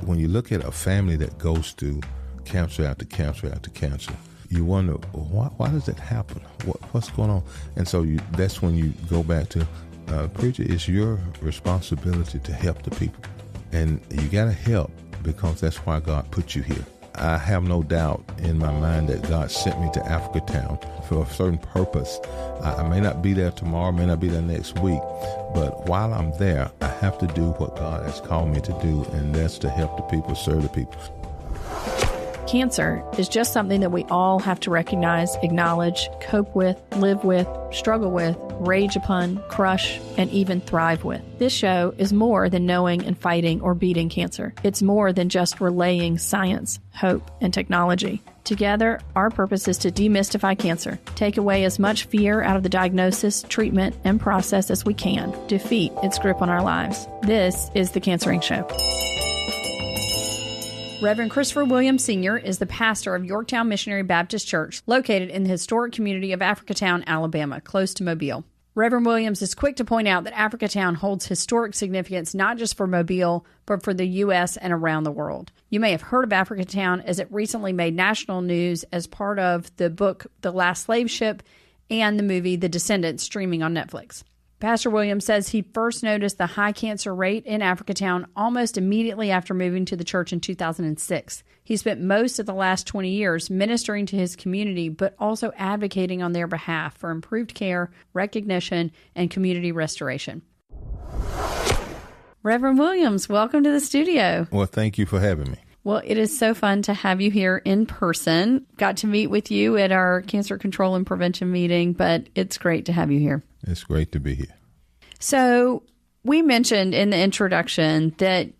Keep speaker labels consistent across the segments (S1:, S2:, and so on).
S1: when you look at a family that goes through cancer after cancer after cancer, you wonder, why does it happen? What's going on? And so that's when you go back to, preacher, it's your responsibility to help the people. And you got to help because that's why God put you here. I have no doubt in my mind that God sent me to Africatown for a certain purpose. I may not be there tomorrow, may not be there next week, but while I'm there, I have to do what God has called me to do, and that's to help the people, serve the people.
S2: Cancer is just something that we all have to recognize, acknowledge, cope with, live with, struggle with, rage upon, crush, and even thrive with. This show is more than knowing and fighting or beating cancer. It's more than just relaying science, hope, and technology. Together, our purpose is to demystify cancer, take away as much fear out of the diagnosis, treatment, and process as we can, defeat its grip on our lives. This is The Cancering Show. Reverend Christopher Williams Sr. is the pastor of Yorktown Missionary Baptist Church, located in the historic community of Africatown, Alabama, close to Mobile. Reverend Williams is quick to point out that Africatown holds historic significance not just for Mobile, but for the U.S. and around the world. You may have heard of Africatown as it recently made national news as part of the book The Last Slave Ship and the movie The Descendants streaming on Netflix. Pastor Williams says he first noticed the high cancer rate in Africatown almost immediately after moving to the church in 2006. He spent most of the last 20 years ministering to his community, but also advocating on their behalf for improved care, recognition, and community restoration. Reverend Williams, welcome to the studio.
S1: Well, thank you for having me.
S2: Well, it is so fun to have you here in person. Got to meet with you at our cancer control and prevention meeting, but it's great to have you here.
S1: It's great to be here.
S2: So we mentioned in the introduction that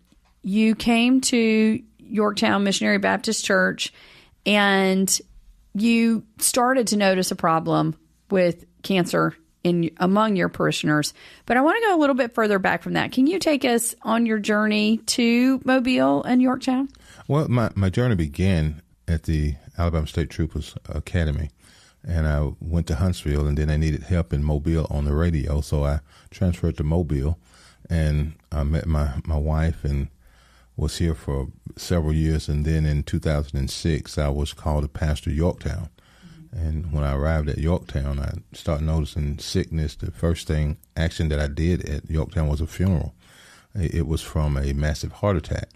S2: you came to Yorktown Missionary Baptist Church and you started to notice a problem with cancer among your parishioners. But I want to go a little bit further back from that. Can you take us on your journey to Mobile and Yorktown?
S1: Well, my journey began at the Alabama State Troopers Academy. And I went to Huntsville, and then I needed help in Mobile on the radio. So I transferred to Mobile, and I met my wife and was here for several years. And then in 2006, I was called to pastor Yorktown. And when I arrived at Yorktown, I started noticing sickness. The first action that I did at Yorktown was a funeral. It was from a massive heart attack.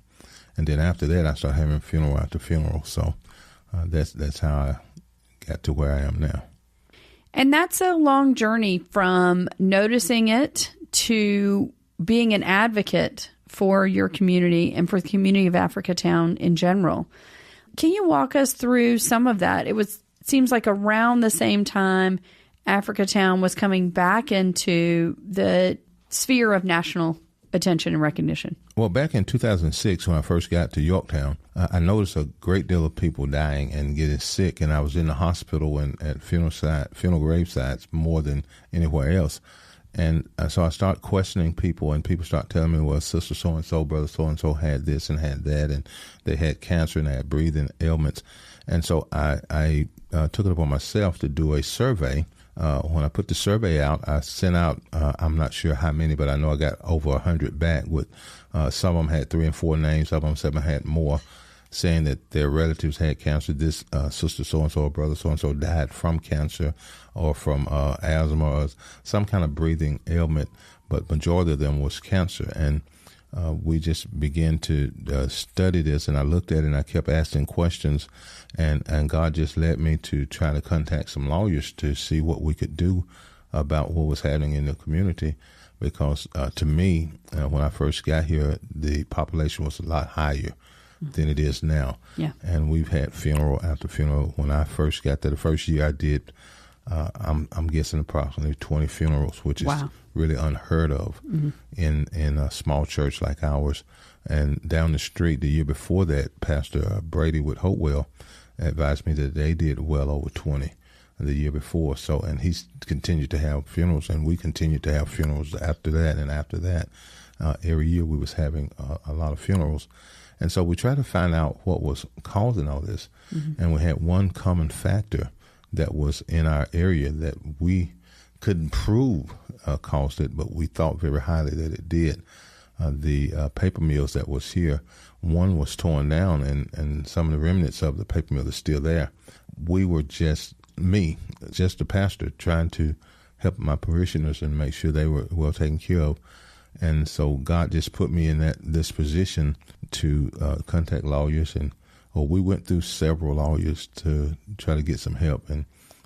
S1: And then after that, I started having funeral after funeral. So that's how I got to where I am now.
S2: And that's a long journey from noticing it to being an advocate for your community and for the community of Africatown in general. Can you walk us through some of that? It seems like around the same time Africatown was coming back into the sphere of national attention and recognition.
S1: Well, back in 2006, when I first got to Yorktown, I noticed a great deal of people dying and getting sick, and I was in the hospital and at funeral grave sites more than anywhere else. And so I started questioning people, and people start telling me, well, sister so-and-so, brother so-and-so had this and had that, and they had cancer and they had breathing ailments. And so I took it upon myself to do a survey. When I put the survey out, I sent out, I'm not sure how many, but I know I got over 100 back with, some of them had 3 and 4 names, some of them had more, saying that their relatives had cancer. This sister so-and-so or brother so-and-so died from cancer or from asthma or some kind of breathing ailment, but majority of them was cancer. And we just began to study this, and I looked at it and I kept asking questions, and God just led me to try to contact some lawyers to see what we could do about what was happening in the community, because to me, when I first got here, the population was a lot higher than it is now.
S2: Yeah.
S1: And we've had funeral after funeral. When I first got there, the first year I did, I'm guessing approximately 20 funerals, which is really unheard of in a small church like ours. And down the street, the year before that, Pastor Brady with Hopewell advised me that they did well over 20 the year before. So, and he's continued to have funerals, and we continued to have funerals after that and after that. Every year we was having a lot of funerals. And so we tried to find out what was causing all this. And we had one common factor that was in our area that we couldn't prove caused it, but we thought very highly that it did. the paper mills that was here. One was torn down, and some of the remnants of the paper mill is still there. We were just the pastor, trying to help my parishioners and make sure they were well taken care of. And so God just put me in this position to contact lawyers, and we went through several lawyers to try to get some help. And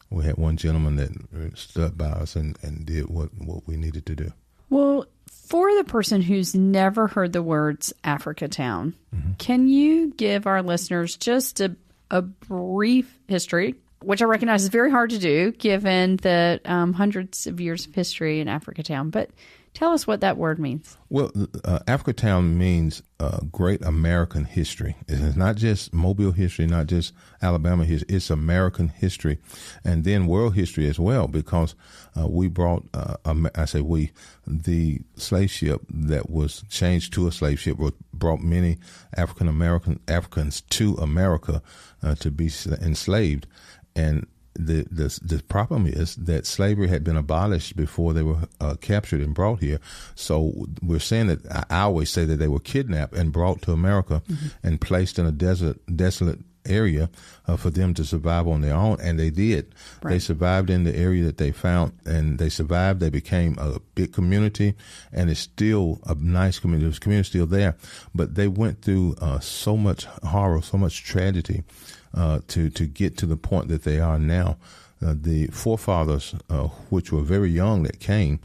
S1: we had one gentleman that stood by us and did what we needed to do.
S2: Well, for the person who's never heard the words Africatown, can you give our listeners just a brief history, which I recognize is very hard to do given the hundreds of years of history in Africatown, but tell us what that word means.
S1: Well, Africatown means great American history. It's not just Mobile history, not just Alabama history. It's American history, and then world history as well, because we brought, the slave ship that was changed to a slave ship brought many Africans to America to be enslaved. And the problem is that slavery had been abolished before they were captured and brought here. So we're saying that I always say that they were kidnapped and brought to America and placed in a desolate area for them to survive on their own, and they did. Right. They survived in the area that they found, and they survived. They became a big community, and it's still a nice community. There's community still there, but they went through so much horror, so much tragedy to get to the point that they are now. The forefathers, which were very young that came,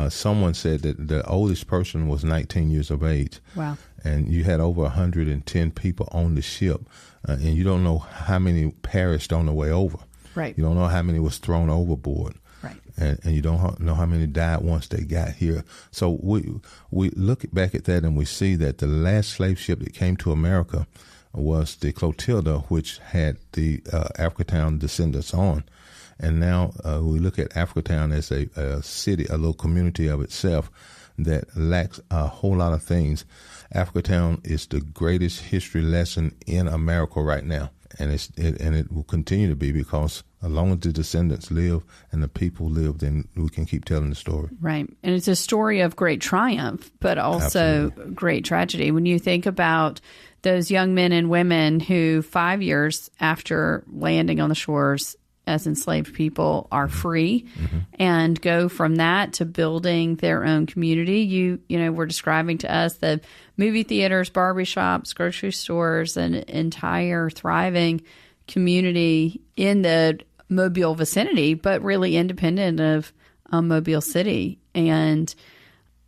S1: someone said that the oldest person was 19 years of age.
S2: Wow. And
S1: you had over 110 people on the ship, and you don't know how many perished on the way over.
S2: Right.
S1: You don't know how many was thrown overboard.
S2: Right.
S1: And you don't know how many died once they got here. So we look back at that and we see that the last slave ship that came to America was the Clotilda, which had the Africatown descendants on. And now we look at Africatown as a city, a little community of itself that lacks a whole lot of things. Africatown is the greatest history lesson in America right now, and it will continue to be, because as long as the descendants live and the people live, then we can keep telling the story.
S2: Right. And it's a story of great triumph, but also Absolutely. Great tragedy. When you think about those young men and women who 5 years after landing on the shores as enslaved people are free and go from that to building their own community. You were describing to us the movie theaters, barbershops, grocery stores, an entire thriving community in the Mobile vicinity, but really independent of Mobile City. And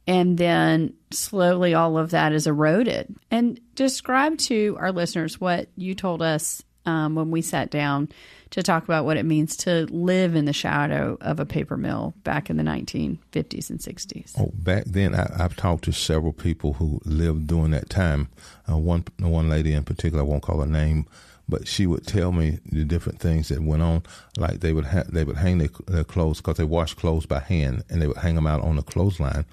S2: then slowly all of that is eroded. And describe to our listeners what you told us when we sat down to talk about what it means to live in the shadow of a paper mill back in the 1950s and 60s.
S1: Oh, back then, I've talked to several people who lived during that time. One lady in particular, I won't call her name, but she would tell me the different things that went on. Like they would hang their clothes, because they washed clothes by hand, and they would hang them out on the clothesline.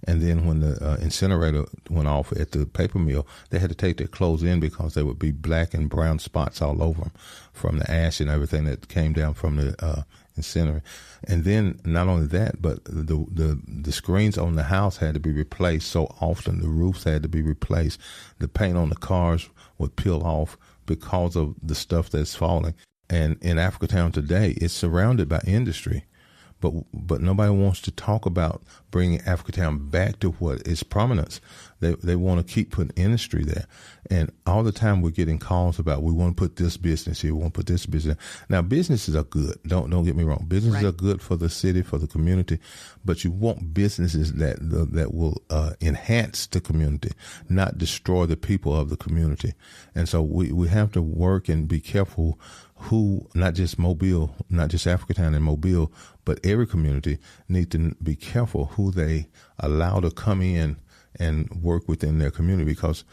S1: And then when the incinerator went off at the paper mill, they had to take their clothes in because there would be black and brown spots all over them from the ash and everything that came down from the incinerator. And then not only that, but the screens on the house had to be replaced so often. The roofs had to be replaced. The paint on the cars would peel off because of the stuff that's falling. And in Africatown today, it's surrounded by industry. But nobody wants to talk about bringing Africatown back to what its prominence. They want to keep putting industry there. And all the time we're getting calls about, we want to put this business here, we want to put this business. Now, businesses are good. Don't get me wrong. Businesses are good for the city, for the community, but you want businesses that will enhance the community, not destroy the people of the community. And so we have to work and be careful who, not just Mobile, not just Africatown and Mobile, but every community need to be careful who they allow to come in and work within their community, because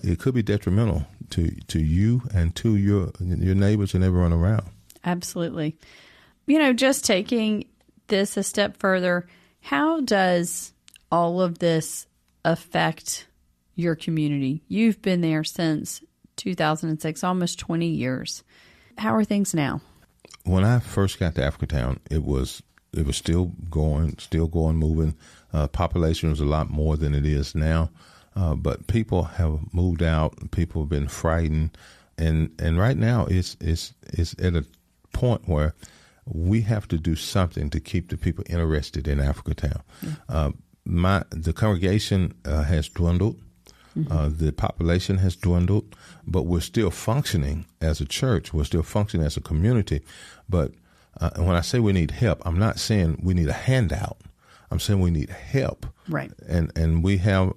S1: it could be detrimental to you and to your neighbors and everyone around.
S2: Absolutely. Just taking this a step further, how does all of this affect your community? You've been there since 2006, almost 20 years. How are things now?
S1: When I first got to Africatown, it was it was still going, moving. Population was a lot more than it is now, but people have moved out. People have been frightened, and right now it's at a point where we have to do something to keep the people interested in Africatown. The congregation has dwindled. The population has dwindled, but we're still functioning as a church. We're still functioning as a community. But when I say we need help, I'm not saying we need a handout. I'm saying we need help.
S2: Right.
S1: And we have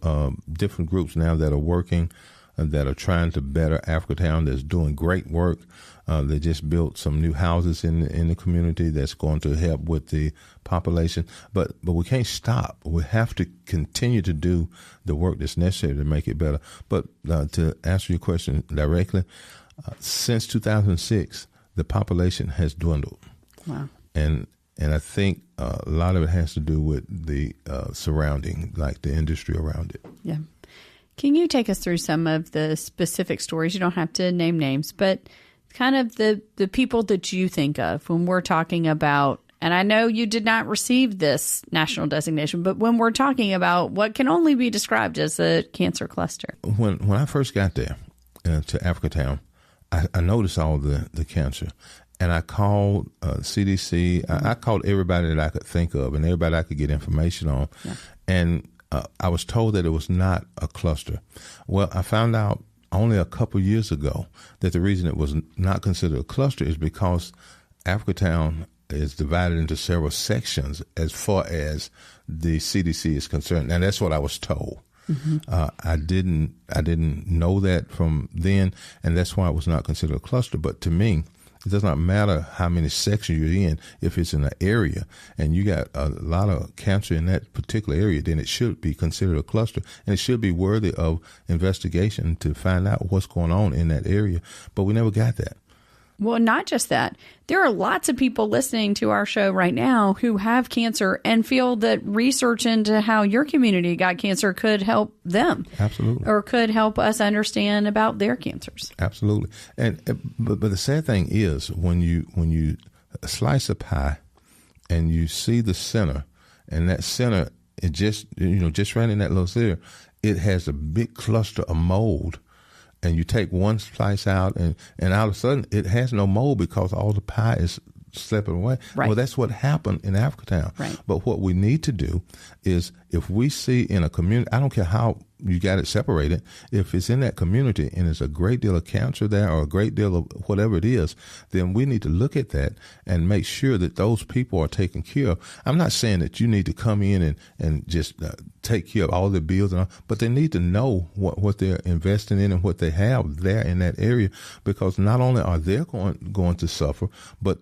S1: different groups now that are working, that are trying to better Africatown, that's doing great work. They just built some new houses in the community that's going to help with the population. But we can't stop. We have to continue to do the work that's necessary to make it better. But to answer your question directly, since 2006, the population has dwindled.
S2: Wow.
S1: And I think a lot of it has to do with the surrounding, like the industry around it.
S2: Yeah. Can you take us through some of the specific stories? You don't have to name names, but kind of the people that you think of when we're talking about, and I know you did not receive this national designation, but when we're talking about what can only be described as a cancer cluster.
S1: When I first got there to Africatown, I noticed all the cancer. And I called CDC. I called everybody that I could think of and everybody I could get information on. Yeah. And I was told that it was not a cluster. Well, I found out only a couple years ago that the reason it was not considered a cluster is because Africatown is divided into several sections as far as the CDC is concerned. And that's what I was told. I didn't know that from then, and that's why it was not considered a cluster. But to me, it does not matter how many sections you're in. If it's in an area and you got a lot of cancer in that particular area, then it should be considered a cluster, and it should be worthy of investigation to find out what's going on in that area. But we never got that.
S2: Well, not just that. There are lots of people listening to our show right now who have cancer and feel that research into how your community got cancer could help them.
S1: Absolutely.
S2: Or could help us understand about their cancers.
S1: Absolutely. But the sad thing is when you slice a pie and you see the center, and that center, it just right in that little center, it has a big cluster of mold. And you take one slice out, and all of a sudden it has no mold because all the pie is slipping away.
S2: Right.
S1: Well, that's what happened in Africatown.
S2: Right.
S1: But what we need to do is, if we see in a community, I don't care how you got it separated, if it's in that community and there's a great deal of cancer there or a great deal of whatever it is, then we need to look at that and make sure that those people are taken care of. I'm not saying that you need to come in and just take care of all the bills and all, but they need to know what they're investing in and what they have there in that area, because not only are they going to suffer, but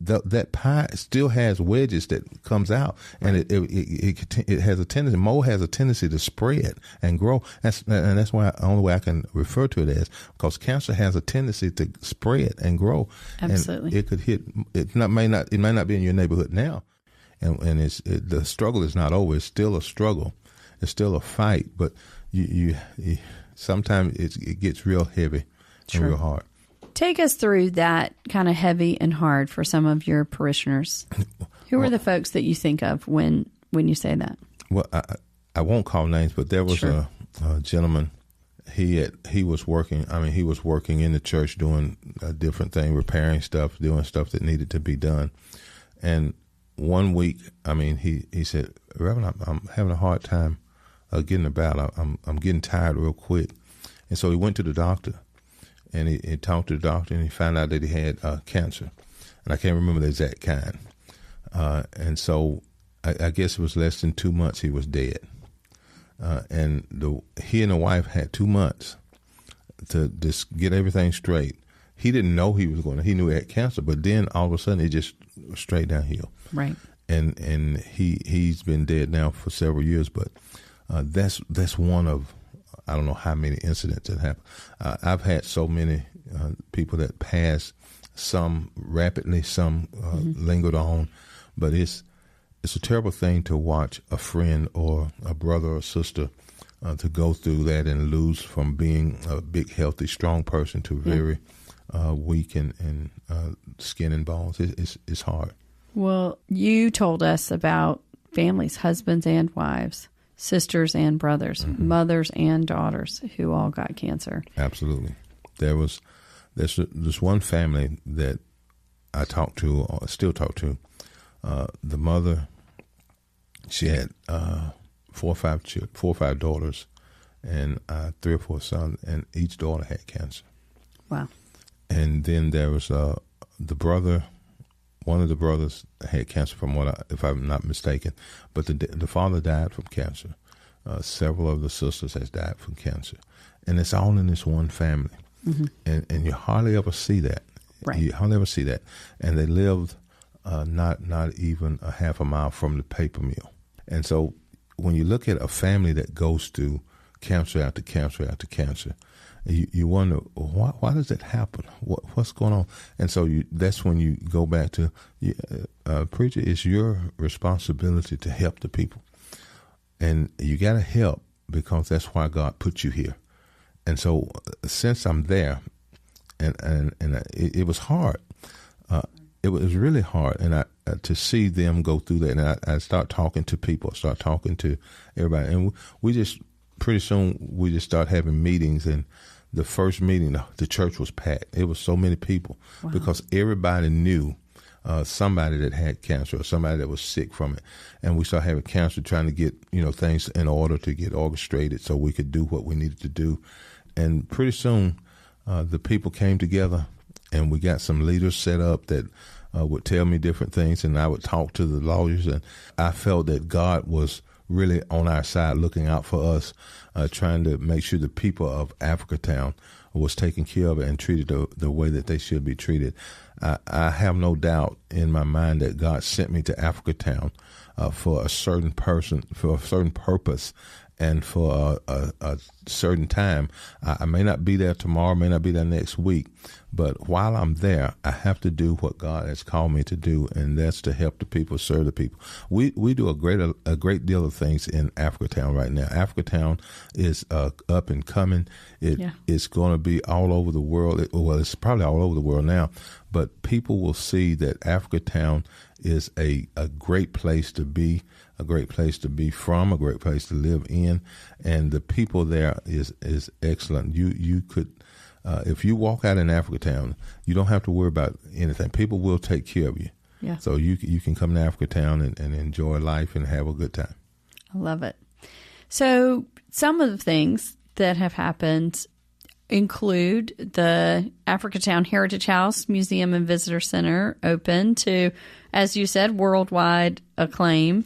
S1: that pie still has wedges that comes out, and it has a tendency. Mold has a tendency to spread and grow. That's why the only way I can refer to it as, because cancer has a tendency to spread and grow.
S2: Absolutely,
S1: and it could hit. It may not be in your neighborhood now, and the struggle is not over. It's still a struggle. It's still a fight, but you sometimes it gets real heavy and real hard.
S2: Take us through that kind of heavy and hard for some of your parishioners. Who are the folks that you think of when you say that? Well,
S1: I won't call names, but there was a gentleman. He was working. I mean, he was working in the church doing a different thing, repairing stuff, doing stuff that needed to be done. And one week, I mean, he said, "Reverend, I'm having a hard time getting about. I'm getting tired real quick." And so he went to the doctor. And he talked to the doctor, and he found out that he had cancer. And I can't remember the exact kind. And so I guess it was less than 2 months he was dead. And he and the wife had 2 months to just get everything straight. He didn't know he knew he had cancer, but then all of a sudden it just straight downhill.
S2: Right.
S1: And he's been dead now for several years, but that's one of, I don't know how many incidents that happen. I've had so many people that passed, some rapidly, some lingered on, but it's a terrible thing to watch a friend or a brother or sister to go through that and lose from being a big, healthy, strong person to very weak and skin and bones. It's hard.
S2: Well, you told us about families, husbands and wives, sisters and brothers, mothers and daughters who all got cancer.
S1: Absolutely. There's this one family that I talked to, or still talk to. The mother, she had 4 or 5 daughters and 3 or 4 sons, and each daughter had cancer.
S2: Wow.
S1: And then there was the brother. One of the brothers had cancer, if I'm not mistaken, but the father died from cancer. Several of the sisters has died from cancer, and it's all in this one family. And you hardly ever see that.
S2: Right.
S1: You hardly ever see that. And they lived not even a half a mile from the paper mill. And so when you look at a family that goes through cancer after cancer after cancer, you wonder, why does that happen? What's going on? And so that's when you go back to, preacher, it's your responsibility to help the people. And you got to help because that's why God put you here. And so since I'm there, and it was hard. It was really hard, and to see them go through that. And I start talking to people, start talking to everybody, and pretty soon we just start having meetings. And the first meeting, the church was packed. It was so many people. Wow. Because everybody knew somebody that had cancer or somebody that was sick from it. And we started having cancer, trying to get things in order to get orchestrated so we could do what we needed to do. And pretty soon the people came together, and we got some leaders set up that would tell me different things, and I would talk to the lawyers. And I felt that God was really on our side, looking out for us, trying to make sure the people of Africatown was taken care of and treated the way that they should be treated. I have no doubt in my mind that God sent me to Africatown for a certain person, for a certain purpose, and for a certain time. I may not be there tomorrow, may not be there next week, but while I'm there, I have to do what God has called me to do, and that's to help the people, serve the people. We do a great deal of things in Africatown right now. Africatown is up and coming. It's going to be all over the world. It's probably all over the world now, but people will see that Africatown is a great place to be, a great place to be from, a great place to live in, and the people there is excellent. You could, if you walk out in Africatown, you don't have to worry about anything. People will take care of you.
S2: Yeah.
S1: So you can come to Africatown and enjoy life and have a good time.
S2: I love it. So some of the things that have happened include the Africatown Heritage House Museum and Visitor Center open to, as you said, worldwide acclaim.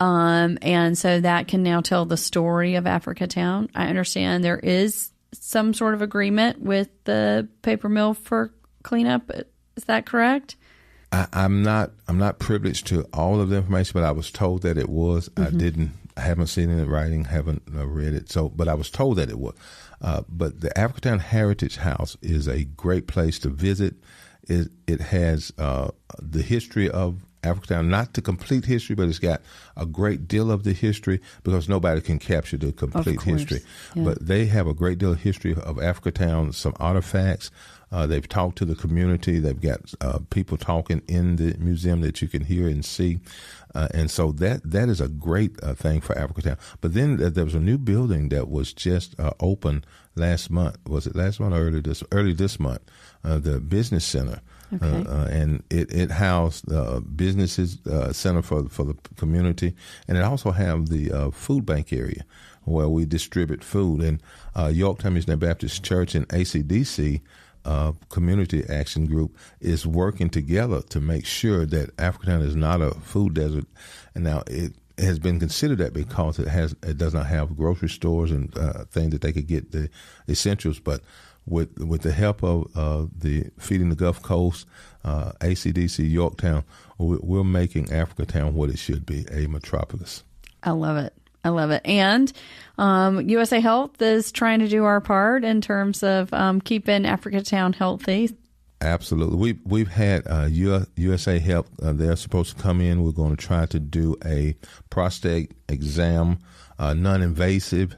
S2: And so that can now tell the story of Africatown. I understand there is some sort of agreement with the paper mill for cleanup. Is that correct?
S1: I'm not privileged to all of the information, but I was told that it was. Mm-hmm. I haven't seen it in writing, haven't read it. But I was told that it was. But the Africatown Heritage House is a great place to visit. It has the history of Africatown, not the complete history, but it's got a great deal of the history because nobody can capture the complete history. Yeah. But they have a great deal of history of Africatown, some artifacts. They've talked to the community. They've got people talking in the museum that you can hear and see. And so that is a great thing for Africatown. But then there was a new building that was just opened last month. Was it last month or early this month? The Business Center. Okay. And it housed businesses, center for the community, and it also have the food bank area where we distribute food. And Yorktown Missionary Baptist Church and ACDC Community Action Group is working together to make sure that Africatown is not a food desert. And now it has been considered that because it does not have grocery stores and things that they could get the essentials, but with the help of the Feeding the Gulf Coast, ACDC Yorktown, we're making Africatown what it should be, a metropolis.
S2: I love it. I love it. And USA Health is trying to do our part in terms of keeping Africatown healthy.
S1: Absolutely. We've had USA Health. They're supposed to come in. We're going to try to do a prostate exam, non-invasive,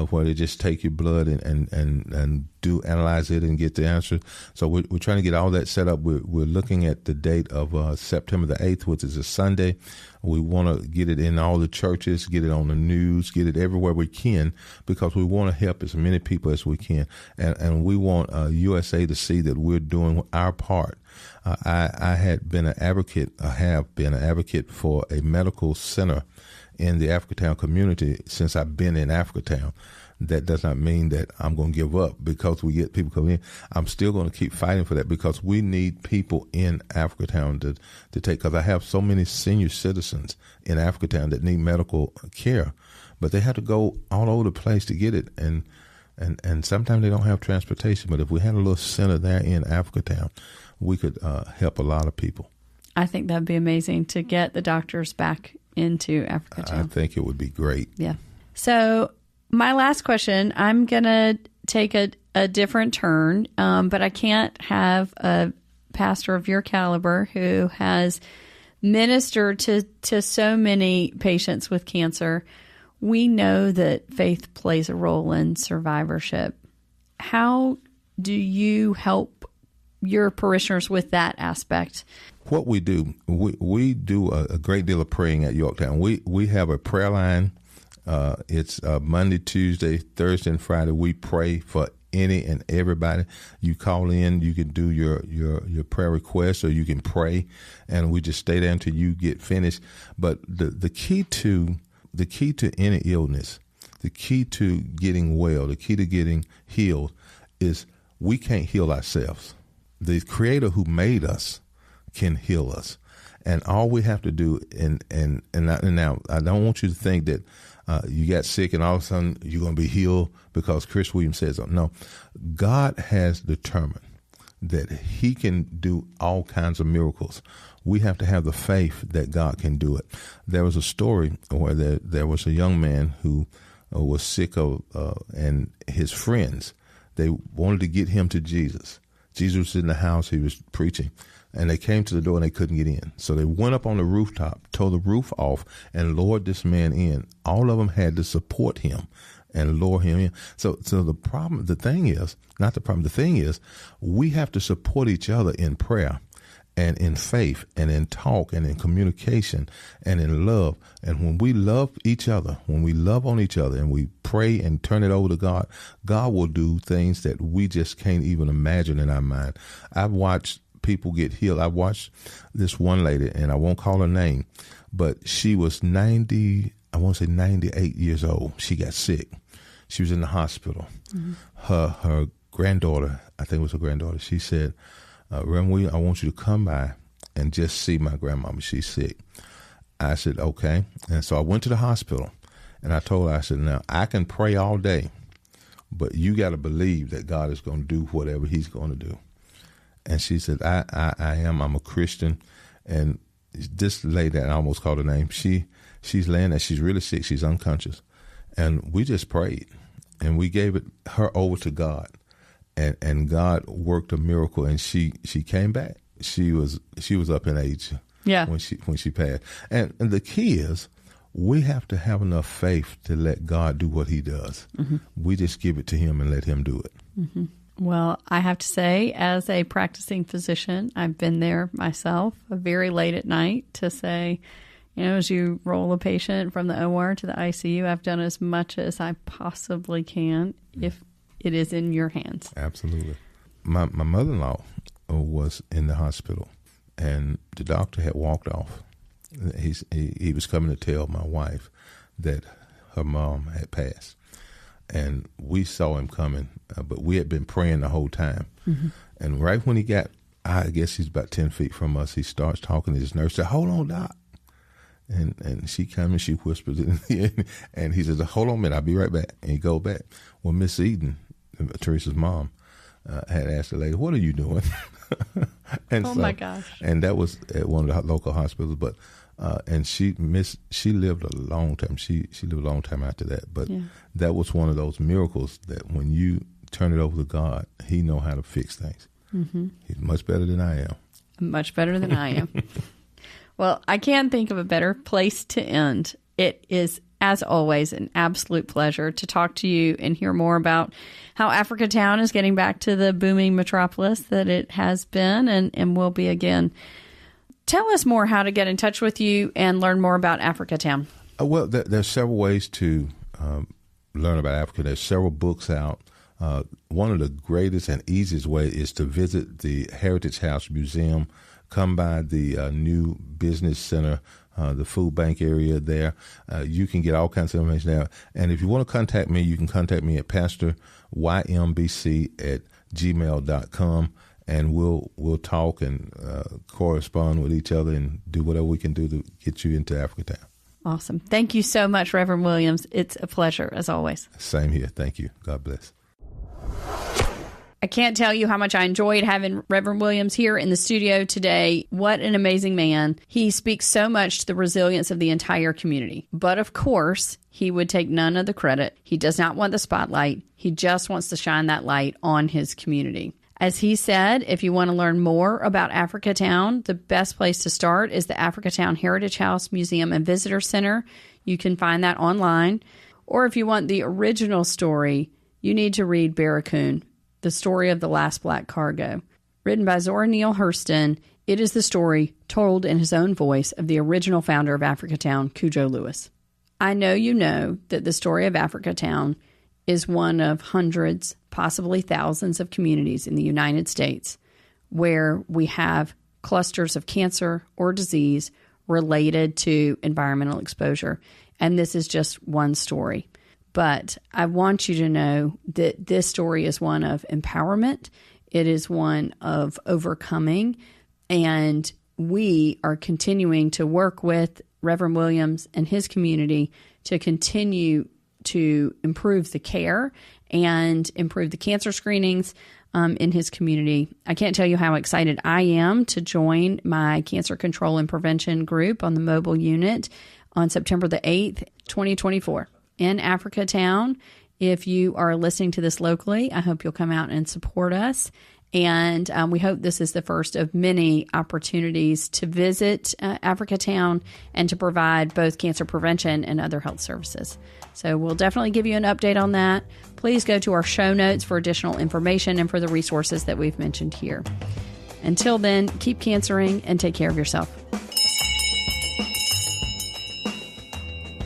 S1: where they just take your blood and do analyze it and get the answers. So we're trying to get all that set up. We're looking at the date of September the 8th, which is a Sunday. We want to get it in all the churches, get it on the news, get it everywhere we can, because we want to help as many people as we can. And we want USA to see that we're doing our part. I have been an advocate for a medical center in the Africatown community since I've been in Africatown. That does not mean that I'm going to give up because we get people coming in. I'm still going to keep fighting for that because we need people in Africatown to take, because I have so many senior citizens in Africatown that need medical care, but they have to go all over the place to get it. And sometimes they don't have transportation, but if we had a little center there in Africatown, we could help a lot of people.
S2: I think that'd be amazing to get the doctors back into Africatown.
S1: I think it would be great.
S2: Yeah. So my last question, I'm going to take a different turn, but I can't have a pastor of your caliber who has ministered to so many patients with cancer. We know that faith plays a role in survivorship. How do you help your parishioners with that aspect?
S1: What we do, we do a great deal of praying at Yorktown. We have a prayer line. It's Monday, Tuesday, Thursday, and Friday. We pray for any and everybody. You call in, you can do your prayer request, or you can pray, and we just stay there until you get finished. But the key to any illness, the key to getting well, the key to getting healed is we can't heal ourselves. The Creator who made us can heal us. And all we have to do, and now I don't want you to think that you got sick and all of a sudden you're going to be healed because Chris Williams says so. No, God has determined that He can do all kinds of miracles. We have to have the faith that God can do it. There was a story where there was a young man who was sick of, and his friends, they wanted to get him to Jesus. Jesus was in the house, he was preaching, and they came to the door and they couldn't get in. So they went up on the rooftop, tore the roof off, and lowered this man in. All of them had to support him and lower him in. So the thing is, we have to support each other in prayer and in faith and in talk and in communication and in love. And when we love each other, when we love on each other and we pray and turn it over to God, God will do things that we just can't even imagine in our mind. I've watched people get healed. I watched this one lady, and I won't call her name, but she was 98 years old. She got sick. She was in the hospital. Mm-hmm. Her granddaughter, I think it was her granddaughter, she said, Reverend William, I want you to come by and just see my grandmama. She's sick. I said, okay. And so I went to the hospital, and I told her, I said, now, I can pray all day, but you got to believe that God is going to do whatever He's going to do. And she said, I am. I'm a Christian. And this lady, I almost called her name, she's laying there. She's really sick. She's unconscious. And we just prayed, and we gave her over to God. And God worked a miracle, and she came back. She was up in age when she passed. And the key is we have to have enough faith to let God do what He does. Mm-hmm. We just give it to Him and let Him do it.
S2: Mm-hmm. Well, I have to say, as a practicing physician, I've been there myself very late at night to say, as you roll a patient from the OR to the ICU, I've done as much as I possibly can if it is in your hands.
S1: Absolutely. My mother-in-law was in the hospital, and the doctor had walked off. He was coming to tell my wife that her mom had passed. And we saw him coming, but we had been praying the whole time. Mm-hmm. And right when he got, I guess he's about 10 feet from us, he starts talking to his nurse, said, "Hold on, Doc." And she comes and she whispers it, and he says, "Hold on a minute, I'll be right back." And he go back. Well, Miss Eden, Teresa's mom, had asked the lady, "What are you doing?"
S2: My gosh.
S1: And that was at one of the local hospitals, but and she lived a long time. She lived a long time after that. But that was one of those miracles that when you turn it over to God, He know how to fix things. Mm-hmm. He's much better than I am.
S2: Much better than I am. Well, I can't think of a better place to end. It is As always, an absolute pleasure to talk to you and hear more about how Africatown is getting back to the booming metropolis that it has been and will be again. Tell us more how to get in touch with you and learn more about Africatown.
S1: Well, there's several ways to learn about Africa. There's several books out. One of the greatest and easiest ways is to visit the Heritage House Museum. Come by the new business center, the food bank area there. You can get all kinds of information there. And if you want to contact me, you can contact me at pastorymbc@gmail.com, and we'll talk and correspond with each other and do whatever we can do to get you into Africatown.
S2: Awesome. Thank you so much, Reverend Williams. It's a pleasure, as always.
S1: Same here. Thank you. God bless.
S2: I can't tell you how much I enjoyed having Reverend Williams here in the studio today. What an amazing man. He speaks so much to the resilience of the entire community. But of course, he would take none of the credit. He does not want the spotlight. He just wants to shine that light on his community. As he said, if you want to learn more about Africatown, the best place to start is the Africatown Heritage House Museum and Visitor Center. You can find that online. Or if you want the original story, you need to read Barracoon, The Story of the Last Black Cargo. Written by Zora Neale Hurston, it is the story told in his own voice of the original founder of Africatown, Cudjo Lewis. I know you know that the story of Africatown is one of hundreds, possibly thousands of communities in the United States where we have clusters of cancer or disease related to environmental exposure. And this is just one story. But I want you to know that this story is one of empowerment. It is one of overcoming. And we are continuing to work with Reverend Williams and his community to continue to improve the care and improve the cancer screenings in his community. I can't tell you how excited I am to join my cancer control and prevention group on the mobile unit on September the 8th, 2024 in Africatown. If you are listening to this locally, I hope you'll come out and support us. And we hope this is the first of many opportunities to visit Africatown and to provide both cancer prevention and other health services. So we'll definitely give you an update on that. Please go to our show notes for additional information and for the resources that we've mentioned here. Until then, keep cancering and take care of yourself.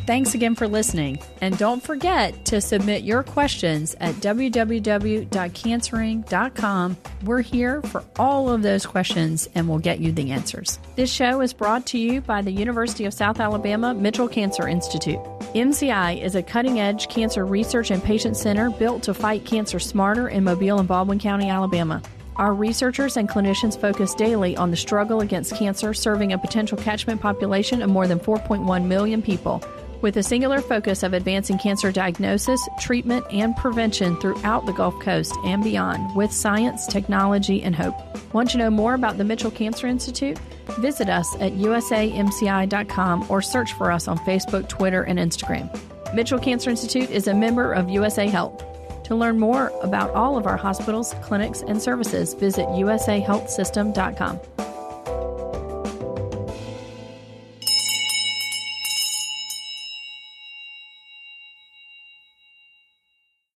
S2: Thanks again for listening. And don't forget to submit your questions at www.cancering.com. We're here for all of those questions and we'll get you the answers. This show is brought to you by the University of South Alabama Mitchell Cancer Institute. MCI is a cutting-edge cancer research and patient center built to fight cancer smarter in Mobile and Baldwin County, Alabama. Our researchers and clinicians focus daily on the struggle against cancer, serving a potential catchment population of more than 4.1 million people, with a singular focus of advancing cancer diagnosis, treatment, and prevention throughout the Gulf Coast and beyond with science, technology, and hope. Want to know more about the Mitchell Cancer Institute? Visit us at usamci.com or search for us on Facebook, Twitter, and Instagram. Mitchell Cancer Institute is a member of USA Health. To learn more about all of our hospitals, clinics, and services, visit usahealthsystem.com.